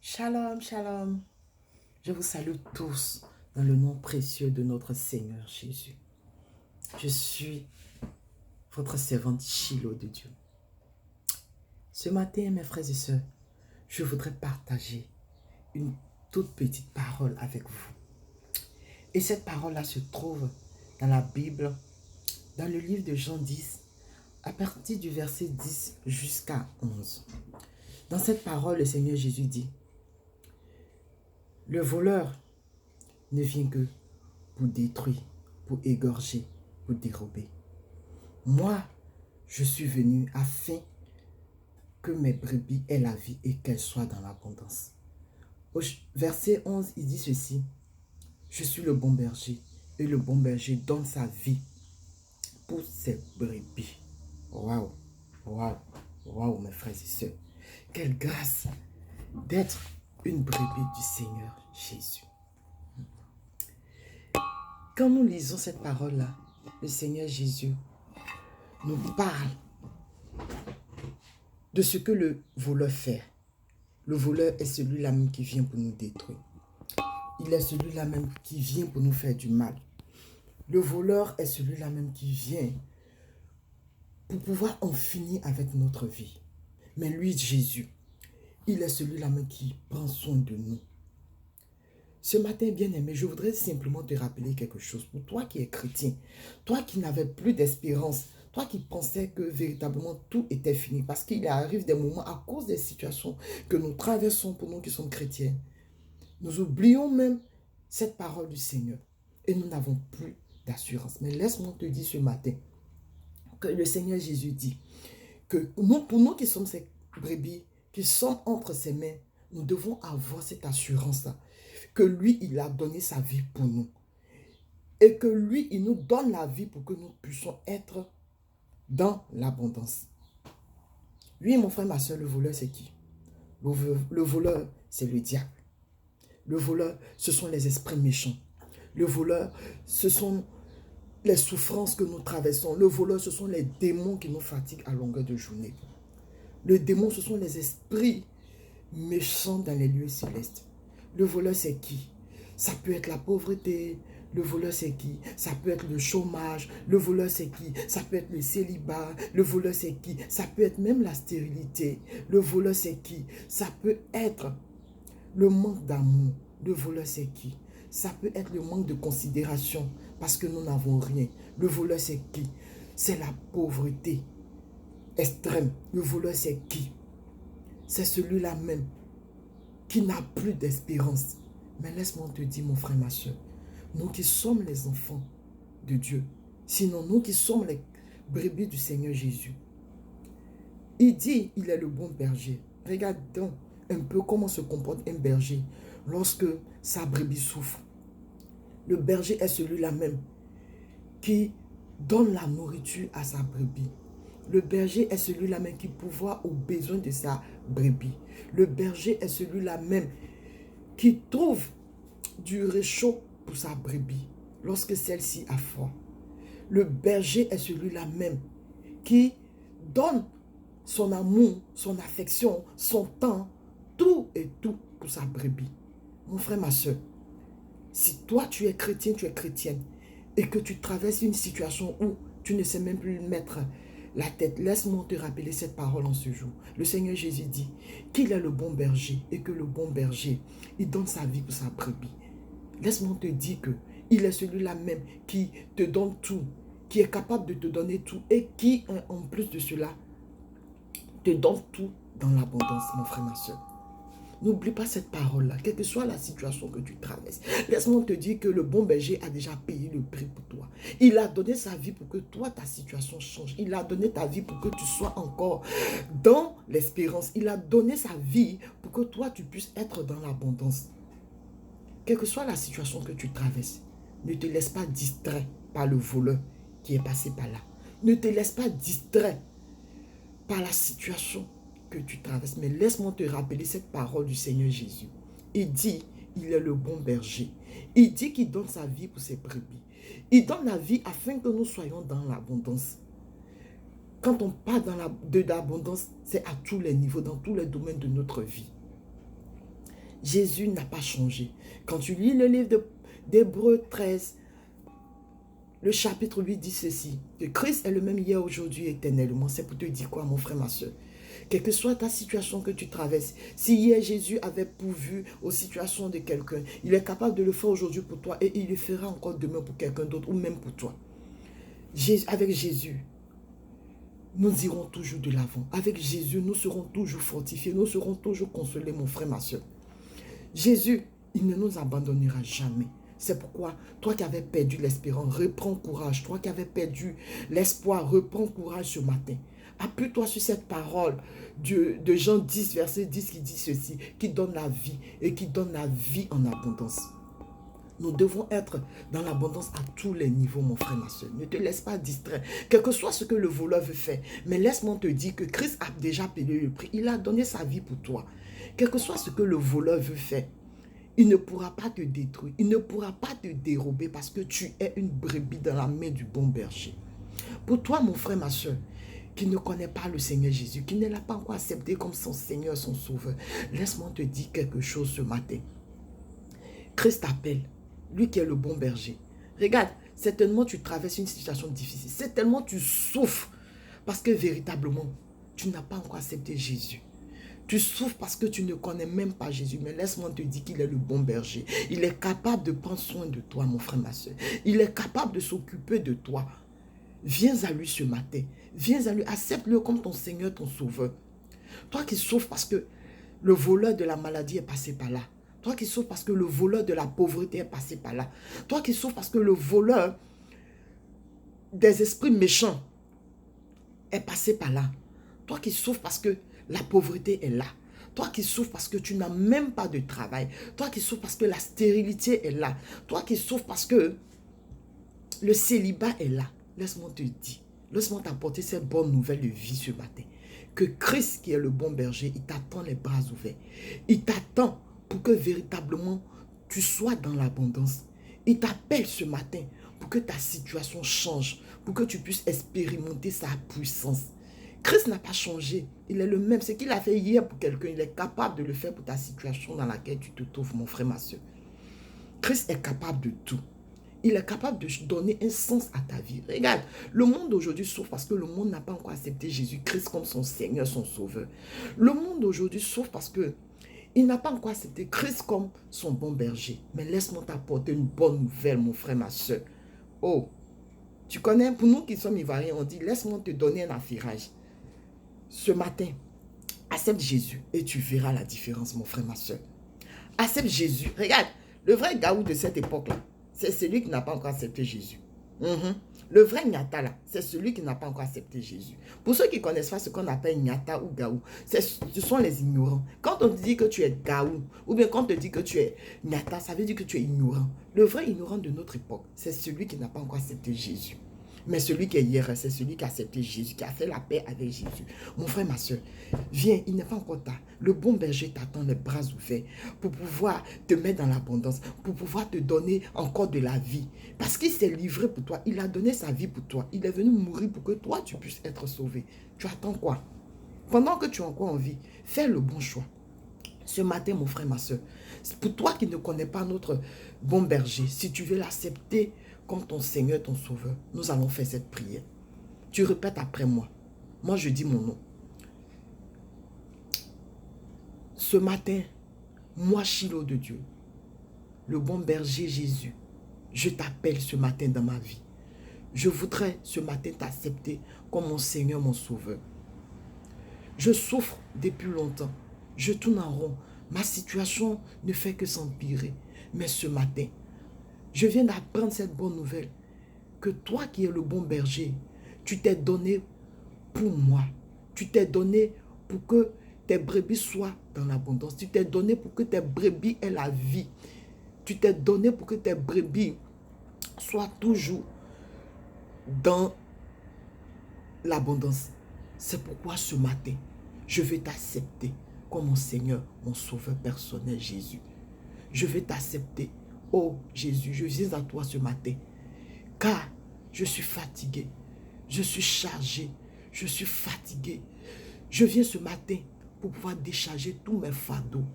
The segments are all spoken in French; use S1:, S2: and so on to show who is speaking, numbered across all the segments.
S1: Shalom, shalom. Je vous salue tous dans le nom précieux de notre Seigneur Jésus. Je suis votre servante Shiloh de Dieu. Ce matin, mes frères et sœurs, je voudrais partager une toute petite parole avec vous. Et cette parole-là se trouve dans la Bible, dans le livre de Jean 10, à partir du verset 10 jusqu'à 11. Dans cette parole, le Seigneur Jésus dit: le voleur ne vient que pour détruire, pour égorger, pour dérober. Moi, je suis venu afin que mes brebis aient la vie et qu'elles soient dans l'abondance. Au verset 11, il dit ceci: je suis le bon berger et le bon berger donne sa vie pour ses brebis. Waouh, waouh, waouh, mes frères et sœurs. Quelle grâce d'être une brebis du Seigneur Jésus. Quand nous lisons cette parole-là, le Seigneur Jésus nous parle de ce que le voleur fait. Le voleur est celui-là même qui vient pour nous détruire. Il est celui-là même qui vient pour nous faire du mal. Le voleur est celui-là même qui vient pour pouvoir en finir avec notre vie. Mais lui, Jésus, il est celui-là même qui prend soin de nous. Ce matin, bien-aimé, je voudrais simplement te rappeler quelque chose. Pour toi qui es chrétien, toi qui n'avais plus d'espérance, toi qui pensais que véritablement tout était fini, parce qu'il arrive des moments à cause des situations que nous traversons pour nous qui sommes chrétiens. Nous oublions même cette parole du Seigneur et nous n'avons plus d'assurance. Mais laisse-moi te dire ce matin que le Seigneur Jésus dit que nous, pour nous qui sommes ces brebis, qui sommes entre ses mains, nous devons avoir cette assurance-là, que lui, il a donné sa vie pour nous. Et que lui, il nous donne la vie pour que nous puissions être dans l'abondance. Oui, mon frère, ma soeur, le voleur, c'est qui? Le voleur, c'est le diable. Le voleur, ce sont les esprits méchants. Le voleur, ce sont les souffrances que nous traversons. Le voleur, ce sont les démons qui nous fatiguent à longueur de journée. Le démon, ce sont les esprits méchants dans les lieux célestes. Le voleur, c'est qui? Ça peut être la pauvreté. Le voleur, c'est qui? Ça peut être le chômage. Le voleur, c'est qui? Ça peut être le célibat. Le voleur, c'est qui? Ça peut être même la stérilité. Le voleur, c'est qui? Ça peut être le manque d'amour. Le voleur, c'est qui? Ça peut être le manque de considération parce que nous n'avons rien. Le voleur, c'est qui? C'est la pauvreté extrême. Le voleur, c'est qui? C'est celui-là même qui n'a plus d'espérance. Mais laisse-moi te dire, mon frère, ma soeur, nous qui sommes les enfants de Dieu, sinon nous qui sommes les brebis du Seigneur Jésus, il dit, il est le bon berger. Regarde donc un peu comment se comporte un berger lorsque sa brebis souffre. Le berger est celui-là même qui donne la nourriture à sa brebis. Le berger est celui-là même qui pourvoit aux besoins de sa brebis. Le berger est celui-là même qui trouve du réchaud pour sa brebis lorsque celle-ci a froid. Le berger est celui-là même qui donne son amour, son affection, son temps, tout et tout pour sa brebis. Mon frère, ma soeur, si toi tu es chrétien, tu es chrétienne et que tu traverses une situation où tu ne sais même plus mettre la tête, laisse-moi te rappeler cette parole en ce jour. Le Seigneur Jésus dit qu'il est le bon berger et que le bon berger, il donne sa vie pour sa brebis. Laisse-moi te dire que il est celui-là même qui te donne tout, qui est capable de te donner tout et qui, en plus de cela, te donne tout dans l'abondance, mon frère, ma soeur. N'oublie pas cette parole-là, quelle que soit la situation que tu traverses. Laisse-moi te dire que le bon berger a déjà payé le prix pour toi. Il a donné sa vie pour que toi, ta situation change. Il a donné ta vie pour que tu sois encore dans l'espérance. Il a donné sa vie pour que toi, tu puisses être dans l'abondance. Quelle que soit la situation que tu traverses, ne te laisse pas distrait par le voleur qui est passé par là. Ne te laisse pas distrait par la situation que tu traverses. Mais laisse-moi te rappeler cette parole du Seigneur Jésus. Il dit, il est le bon berger. Il dit qu'il donne sa vie pour ses brebis. Il donne la vie afin que nous soyons dans l'abondance. Quand on parle de l'abondance, c'est à tous les niveaux, dans tous les domaines de notre vie. Jésus n'a pas changé. Quand tu lis le livre d'Hébreux 13, le chapitre 8 dit ceci, que Christ est le même hier, aujourd'hui, éternellement. C'est pour te dire quoi, mon frère, ma soeur? Quelle que soit ta situation que tu traverses, si hier Jésus avait pourvu aux situations de quelqu'un, il est capable de le faire aujourd'hui pour toi et il le fera encore demain pour quelqu'un d'autre ou même pour toi. Avec Jésus, nous irons toujours de l'avant. Avec Jésus, nous serons toujours fortifiés, nous serons toujours consolés, mon frère, ma soeur. Jésus, il ne nous abandonnera jamais. C'est pourquoi, toi qui avais perdu l'espérance, reprends courage. Toi qui avais perdu l'espoir, reprends courage ce matin. Appuie-toi sur cette parole de Jean 10, verset 10 qui dit ceci, qui donne la vie et qui donne la vie en abondance. Nous devons être dans l'abondance à tous les niveaux, mon frère, ma soeur. Ne te laisse pas distraire, quel que soit ce que le voleur veut faire. Mais laisse-moi te dire que Christ a déjà payé le prix. Il a donné sa vie pour toi. Quel que soit ce que le voleur veut faire, il ne pourra pas te détruire. Il ne pourra pas te dérober parce que tu es une brebis dans la main du bon berger. Pour toi, mon frère, ma soeur, qui ne connaît pas le Seigneur Jésus, qui ne l'a pas encore accepté comme son Seigneur, son Sauveur, laisse-moi te dire quelque chose ce matin. Christ t'appelle, lui qui est le bon berger. Regarde, certainement tu traverses une situation difficile. Certainement tu souffres parce que véritablement, tu n'as pas encore accepté Jésus. Tu souffres parce que tu ne connais même pas Jésus. Mais laisse-moi te dire qu'il est le bon berger. Il est capable de prendre soin de toi, mon frère, ma soeur. Il est capable de s'occuper de toi. Viens à lui ce matin. Viens à lui. Accepte-le comme ton Seigneur, ton Sauveur. Toi qui souffres parce que le voleur de la maladie est passé par là. Toi qui souffres parce que le voleur de la pauvreté est passé par là. Toi qui souffres parce que le voleur des esprits méchants est passé par là. Toi qui souffres parce que la pauvreté est là. Toi qui souffres parce que tu n'as même pas de travail. Toi qui souffres parce que la stérilité est là. Toi qui souffres parce que le célibat est là. Laisse-moi te dire, laisse-moi t'apporter cette bonne nouvelle de vie ce matin. Que Christ, qui est le bon berger, il t'attend les bras ouverts. Il t'attend pour que véritablement tu sois dans l'abondance. Il t'appelle ce matin pour que ta situation change, pour que tu puisses expérimenter sa puissance. Christ n'a pas changé. Il est le même. Ce qu'il a fait hier pour quelqu'un, il est capable de le faire pour ta situation dans laquelle tu te trouves, mon frère, ma soeur. Christ est capable de tout. Il est capable de donner un sens à ta vie. Regarde, le monde aujourd'hui souffre parce que le monde n'a pas encore accepté Jésus-Christ comme son Seigneur, son Sauveur. Le monde aujourd'hui souffre parce que il n'a pas encore accepté Christ comme son bon berger. Mais laisse-moi t'apporter une bonne nouvelle, mon frère, ma soeur. Oh, tu connais, pour nous qui sommes ivoiriens, on dit, laisse-moi te donner un affirage. Ce matin, accepte Jésus et tu verras la différence, mon frère, ma soeur. Accepte Jésus. Regarde, le vrai gaou de cette époque-là, c'est celui qui n'a pas encore accepté Jésus. Le vrai Nyata, là, c'est celui qui n'a pas encore accepté Jésus. Pour ceux qui ne connaissent pas ce qu'on appelle Nyata ou Gaou, ce sont les ignorants. Quand on te dit que tu es Gaou, ou bien quand on te dit que tu es Nyata, ça veut dire que tu es ignorant. Le vrai ignorant de notre époque, c'est celui qui n'a pas encore accepté Jésus. Mais celui qui est hier, c'est celui qui a accepté Jésus, qui a fait la paix avec Jésus. Mon frère, ma soeur, viens, il n'est pas encore tard. Le bon berger t'attend les bras ouverts pour pouvoir te mettre dans l'abondance, pour pouvoir te donner encore de la vie. Parce qu'il s'est livré pour toi, il a donné sa vie pour toi. Il est venu mourir pour que toi, tu puisses être sauvé. Tu attends quoi? Pendant que tu es encore en vie, fais le bon choix. Ce matin, mon frère, ma soeur, pour toi qui ne connais pas notre bon berger, si tu veux l'accepter comme ton Seigneur, ton Sauveur, nous allons faire cette prière. Tu répètes après moi. Moi, je dis mon nom. Ce matin, moi, Shiloh de Dieu, le bon berger Jésus, je t'appelle ce matin dans ma vie. Je voudrais ce matin t'accepter comme mon Seigneur, mon Sauveur. Je souffre depuis longtemps. Je tourne en rond. Ma situation ne fait que s'empirer. Mais ce matin, je viens d'apprendre cette bonne nouvelle. Que toi qui es le bon berger, tu t'es donné pour moi. Tu t'es donné pour que tes brebis soient dans l'abondance. Tu t'es donné pour que tes brebis aient la vie. Tu t'es donné pour que tes brebis soient toujours dans l'abondance. C'est pourquoi ce matin, je vais t'accepter comme mon Seigneur, mon Sauveur personnel, Jésus. Je vais t'accepter. Oh Jésus, je viens à toi ce matin. Car je suis fatigué. Je suis chargé. Je suis fatigué. Je viens ce matin pour pouvoir décharger tous mes fardeaux.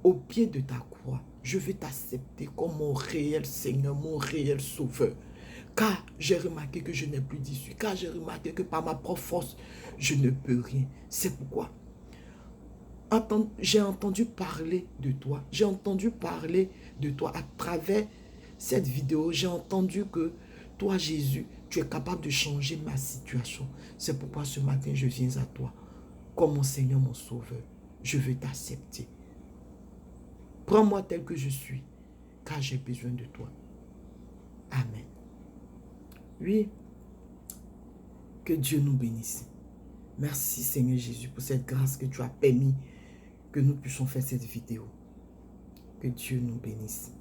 S1: au pied de ta croix. Je veux t'accepter comme mon réel Seigneur, mon réel Sauveur. Car j'ai remarqué que je n'ai plus d'issue. Car j'ai remarqué que par ma propre force, je ne peux rien. C'est pourquoi j'ai entendu parler de toi. J'ai entendu parler de toi à travers cette vidéo. J'ai entendu que toi, Jésus, tu es capable de changer ma situation. C'est pourquoi ce matin, je viens à toi comme mon Seigneur, mon Sauveur. Je veux t'accepter. Prends-moi tel que je suis, car j'ai besoin de toi. Amen. Oui, que Dieu nous bénisse. Merci Seigneur Jésus pour cette grâce que tu as permis que nous puissions faire cette vidéo. Que Dieu nous bénisse.